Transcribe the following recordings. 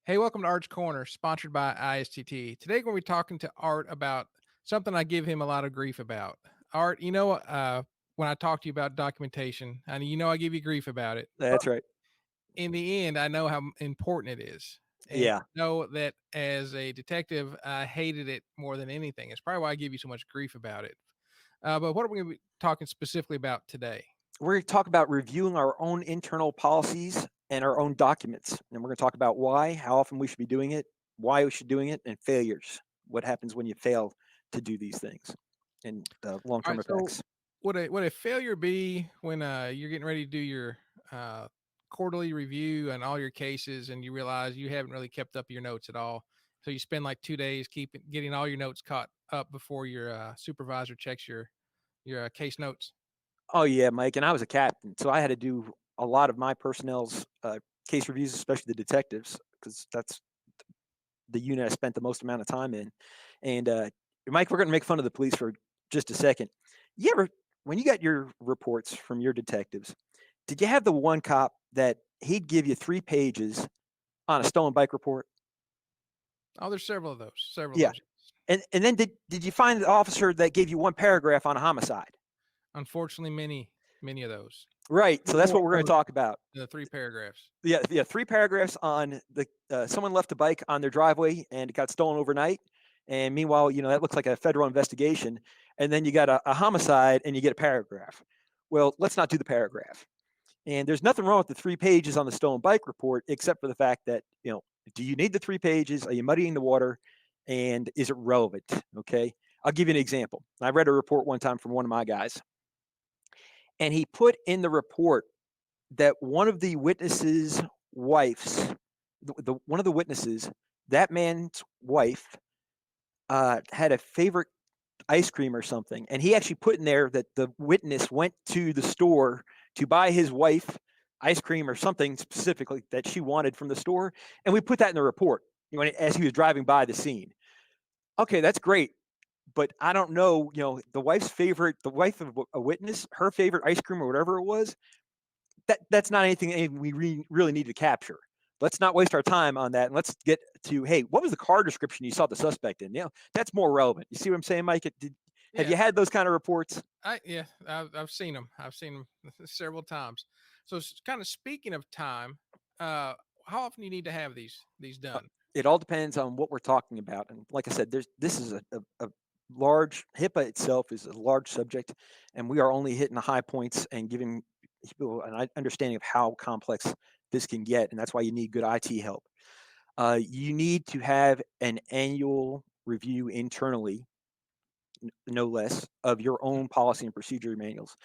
Hey, welcome to Art's Corner, sponsored by ISTT. Today, we're going to be talking to Art about something I give him a lot of grief about. Art, when I talk to you about documentation, and I give you grief about it, but That's right. in the end, I know how important it is. And Yeah. know that as a detective, I hated it more than anything. It's probably why I give you so much grief about it. But what are we going to be talking specifically about today? We're going to talk about reviewing our own internal policies and our own documents. And we're going to talk about why, how often we should be doing it, why we should be doing it, and failures. What happens when you fail to do these things and the long All term right. So, effects. would a failure be when you're getting ready to do your uh, quarterly review and all your cases, and you realize you haven't really kept up your notes at all? So you spend like 2 days keeping getting all your notes caught up before your supervisor checks your case notes. Oh, yeah, Mike. And I was a captain. So I had to do a lot of my personnel's case reviews, especially the detectives, because that's the unit I spent the most amount of time in. And Mike, we're going to make fun of the police for just a second. You ever, when you got your reports from your detectives, did you have the one cop that he'd give you 3 pages on a stolen bike report? Oh, there's several of those. Several of Yeah. those. And then did you find the officer that gave you one paragraph on a homicide? Unfortunately, many of those. Right. So that's More what we're going more to than talk about. the 3 paragraphs. Yeah, yeah, 3 paragraphs on the someone left a bike on their driveway and it got stolen overnight. And meanwhile, that looks like a federal investigation. And then you got a homicide and you get a paragraph. Well, let's not do the paragraph. And there's nothing wrong with the 3 pages on the stolen bike report, except for the fact that, do you need the 3 pages? Are you muddying the water? And is it relevant? Okay. I'll give you an example. I read a report one time from one of my guys, and he put in the report that one of the witnesses' wives, one of the witnesses, that man's wife, had a favorite ice cream or something, and he actually put in there that the witness went to the store to buy his wife ice cream or something specifically that she wanted from the store, and we put that in the report. As he was driving by the scene. Okay, that's great, but I don't know. The wife of a witness, her favorite ice cream or whatever it was, that's not anything we really need to capture. Let's not waste our time on that, and let's get to, hey, what was the car description you saw the suspect in? That's more relevant. You see what I'm saying, Mike? Have Yeah, you had those kind of reports? I've seen them. I've seen them several times. So, kind of speaking of time, uh, how often do you need to have these Uh, done? it all depends on what we're talking about, and like I said, this is a large HIPAA itself is a large subject, and we are only hitting the high points and giving people an understanding of how complex this can get, and that's why you need good IT help. You need to have an annual review internally, no less, of your own policy and procedure manuals.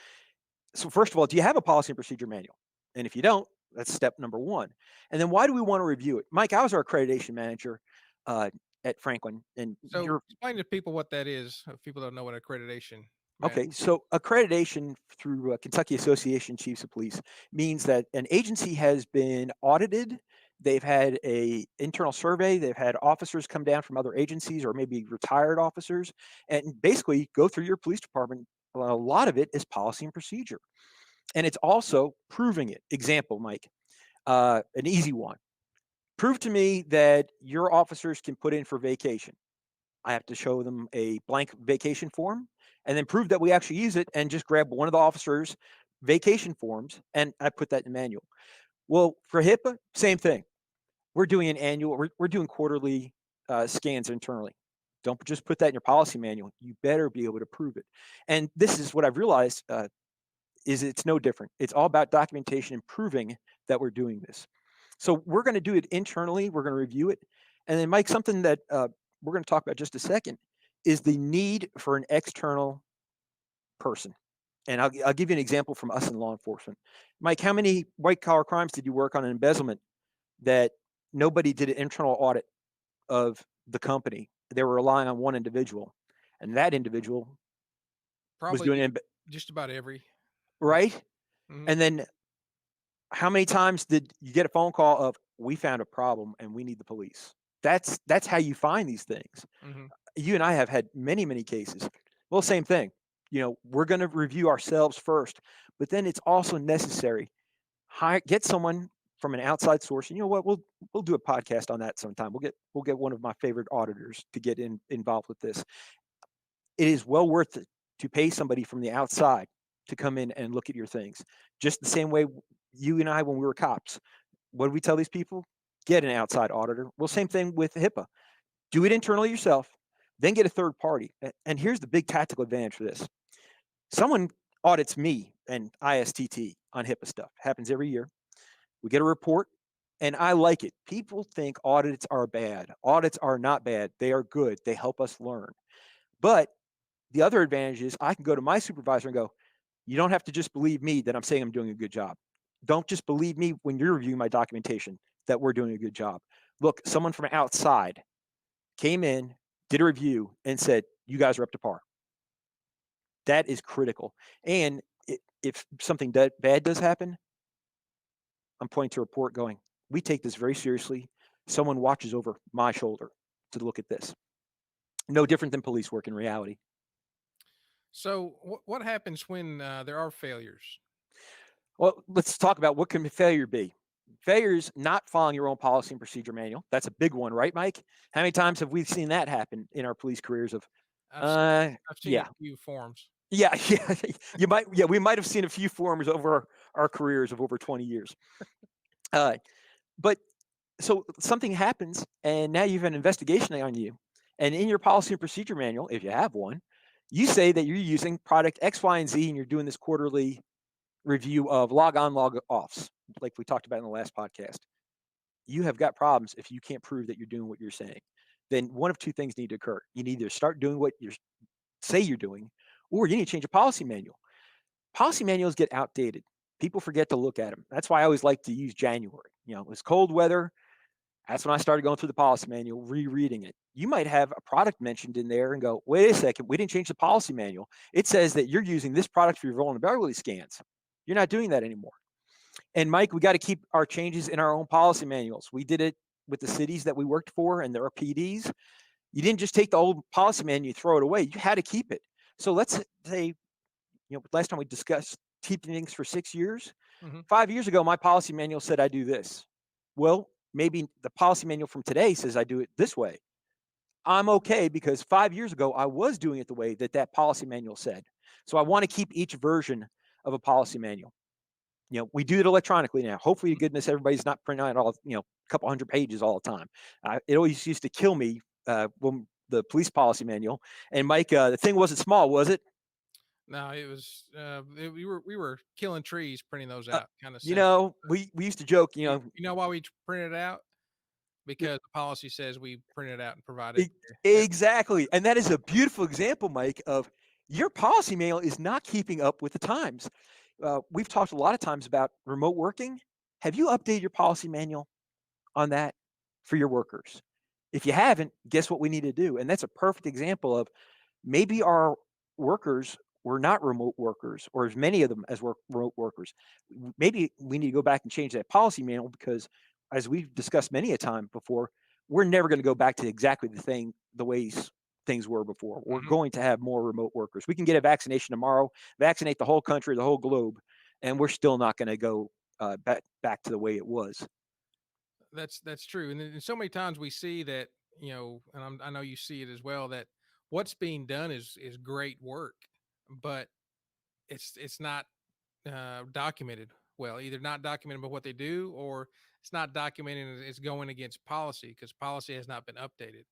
So, first of all, do you have a policy and procedure manual? And if you don't, that's step number one. And then why do we want to review it? Mike, I was our accreditation manager uh, at Franklin, and So, you're explain to people what that is. If people don't know what accreditation man. okay. So, accreditation through Kentucky Association of Chiefs of Police means that an agency has been audited. They've had a internal survey. They've had officers come down from other agencies or maybe retired officers, and basically go through your police department. A lot of it is policy and procedure, and it's also proving it. Example, Mike, an easy one. Prove to me that your officers can put in for vacation. I have to show them a blank vacation form and then prove that we actually use it and just grab one of the officers' vacation forms and I put that in the manual. Well, for HIPAA, same thing. We're doing quarterly scans internally. Don't just put that in your policy manual. You better be able to prove it. And this is what I've realized is it's no different. It's all about documentation and proving that we're doing this. So we're going to do it internally. We're going to review it, and then Mike, something that we're going to talk about just a second is the need for an external person. And I'll give you an example from us in law enforcement. Mike, how many white collar crimes did you work on in embezzlement that nobody did an internal audit of the company? They were relying on one individual, and that individual was Probably doing just about every. Yeah. right. Hmm. And then how many times did you get a phone call of we found a problem and we need the police? That's how you find these things. Hmm. You and I have had many cases. Well, same thing. We're going to review ourselves first, but then it's also necessary get someone from an outside source, and you know what, we'll do a podcast on that sometime. We'll get one of my favorite auditors to get involved with this. It is well worth it to pay somebody from the outside to come in and look at your things. Just the same way you and I, when we were cops, what do we tell these people? Get an outside auditor. Well, same thing with HIPAA. Do it internally yourself, then get a third party. And here's the big tactical advantage for this. Someone audits me and ISTT on HIPAA stuff. Happens every year. We get a report, and I like it. People think audits are bad. Audits are not bad. They are good. They help us learn. But the other advantage is I can go to my supervisor and go, you don't have to just believe me that I'm saying I'm doing a good job. Don't just believe me when you're reviewing my documentation that we're doing a good job. Look, someone from outside came in, did a review, and said, you guys are up to par. That is critical. And if something bad does happen, I'm pointing to a report going, we take this very seriously. Someone watches over my shoulder to look at this. No different than police work in reality. So, what happens when there are failures? Well, let's talk about what can failure be. Failure is not following your own policy and procedure manual. That's a big one, right, Mike? How many times have we seen that happen in our police careers? Of, I've seen uh, I've seen a yeah, few forms. yeah, yeah. We might have seen a few forms over our careers of over 20 years. Uh, but so something happens, and now you have an investigation on you, and in your policy and procedure manual, if you have one, you say that you're using product X, Y, and Z, and you're doing this quarterly review of log on, log offs, like we talked about in the last podcast. You have got problems if you can't prove that you're doing what you're saying. Then one of two things need to occur. You need to start doing what you say you're doing, or you need to change a policy manual. Policy manuals get outdated. People forget to look at them. That's why I always like to use January. It was cold weather. That's when I started going through the policy manual, rereading it. You might have a product mentioned in there and go, wait a second, we didn't change the policy manual. It says that you're using this product for your vulnerability scans. You're not doing that anymore. And Mike, we got to keep our changes in our own policy manuals. We did it with the cities that we worked for and their PDs. You didn't just take the old policy manual, you throw it away. You had to keep it. So let's say, last time we discussed keeping things for 6 years. Hmm. 5 years ago, my policy manual said I do this. Well, maybe the policy manual from today says I do it this way. I'm okay because 5 years ago, I was doing it the way that policy manual said. So I want to keep each version of a policy manual. We do it electronically now. Hopefully, to goodness, everybody's not printing out all, a couple hundred pages all the time. It always used to kill me when the police policy manual. And Mike, the thing wasn't small, was it? No, it was we were killing trees printing those Uh, out, kind of sensitive. we used to joke, You know why we printed it out? Because the policy says we print it out and provide it E to exactly, and that is a beautiful example, Mike, of your policy manual is not keeping up with the times. We've talked a lot of times about remote working. Have you updated your policy manual on that for your workers? If you haven't, guess what we need to do? And that's a perfect example of maybe our workers were not remote workers, or as many of them as were remote workers. Maybe we need to go back and change that policy manual because, as we've discussed many a time before, we're never going to go back to exactly the ways things were before. We're Mhm. going to have more remote workers. We can get a vaccination tomorrow, vaccinate the whole country, the whole globe, and we're still not going to go back to the way it was. That's true, and then so many times we see that, and I know you see it as well, that what's being done is great work, but it's not documented well. Either not documented about what they do, or it's not documented and it's going against policy because policy has not been updated.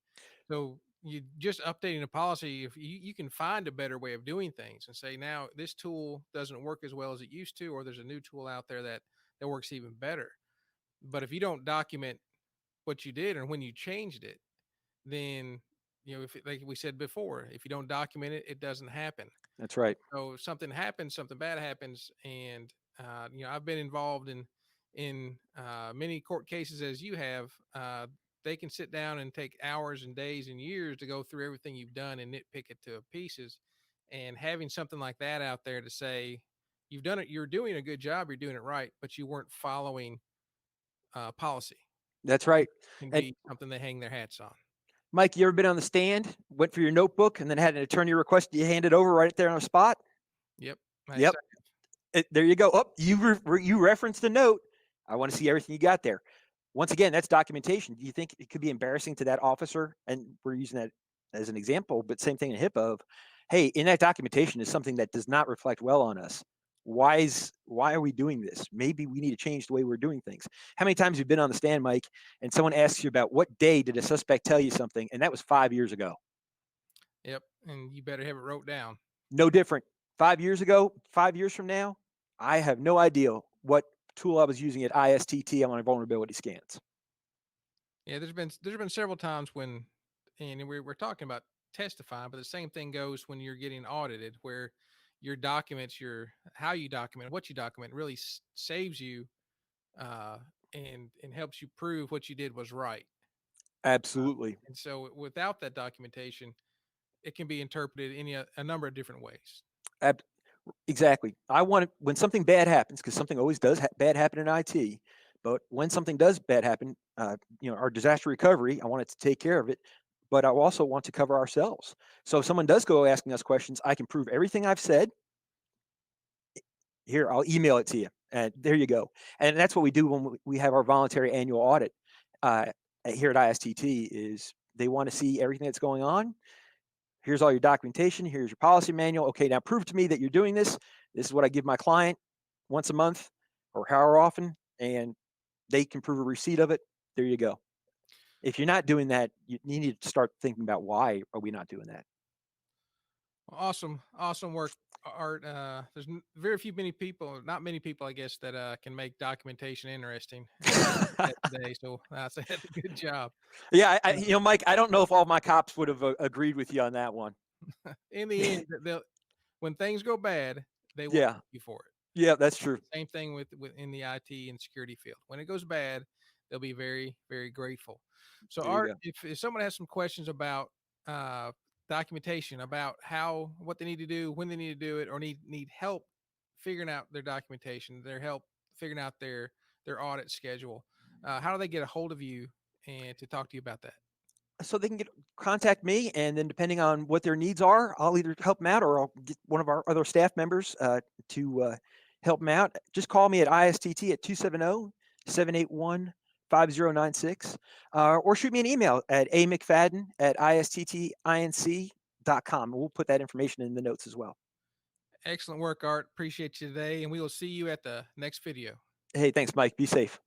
So you just updating a policy, if you can find a better way of doing things and say, now this tool doesn't work as well as it used to, or there's a new tool out there that works even better. But if you don't document what you did and when you changed it, then if like we said before, if you don't document it, it doesn't happen. That's right. So if something happens, something bad happens, and I've been involved in many court cases as you have. They can sit down and take hours and days and years to go through everything you've done and nitpick it to pieces. And having something like that out there to say you've done it, you're doing a good job, you're doing it right, but you weren't following policy, That's can, right. can And be something they hang their hats on. Mike, you ever been on the stand, went for your notebook, and then had an attorney request you hand it over right there on the spot? Yep. Yep. There you go. Oh, you referenced the note. I want to see everything you got there. Once again, that's documentation. Do you think it could be embarrassing to that officer? And we're using that as an example, but same thing in HIPAA of, hey, in that documentation is something that does not reflect well on us. Why are we doing this? Maybe we need to change the way we're doing things. How many times have you been on the stand, Mike, and someone asks you about what day did a suspect tell you something, and that was 5 years ago? Yep, and you better have it wrote down. No different. 5 years ago, 5 years from now, I have no idea what tool I was using at ISTT on my vulnerability scans. Yeah, there's been several times when, and we're talking about testifying, but the same thing goes when you're getting audited, where your documents, your how you document, what you document, really saves you, uh, and helps you prove what you did was right. Absolutely. And so, without that documentation, it can be interpreted a number of different ways. Ab- exactly. I want it when something bad happens, because something always does bad happen in IT. But when something does bad happen, our disaster recovery, I want it to take care of it. But I also want to cover ourselves. So if someone does go asking us questions, I can prove everything I've said. Here, I'll email it to you, and there you go. And that's what we do when we have our voluntary annual audit uh, here at ISTT. Is they want to see everything that's going on. Here's all your documentation. Here's your policy manual. Okay, now prove to me that you're doing this. This is what I give my client once a month or however often, and they can prove a receipt of it. There you go. If you're not doing that, you need to start thinking about why are we not doing that. Awesome, awesome work, Art. Very few many people, not many people, I guess, that can make documentation interesting, and you did that today. So I say that's a good job. Yeah, Uh, Mike, I don't know if all my cops would have agreed with you on that one. in the end, they'll when things go bad, they will Yeah, thank you for it. yeah, that's true. Same thing with in the IT and security field. When it goes bad, they'll be very, very grateful. So, There you Art, go. if someone has some questions about uh, documentation, about what they need to do, when they need to do it, or need help figuring out their documentation, their help figuring out their audit schedule, how do they get a hold of you and to talk to you about that? So they can contact me, and then depending on what their needs are, I'll either help them out or I'll get one of our other staff members to help them out. Just call me at ISTT at 270-781-5096, or shoot me an email at amcfadden at isttinc.com. We'll put that information in the notes as well. Excellent work, Art. Appreciate you today, and we will see you at the next video. Hey, thanks, Mike. Be safe.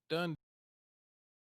Done.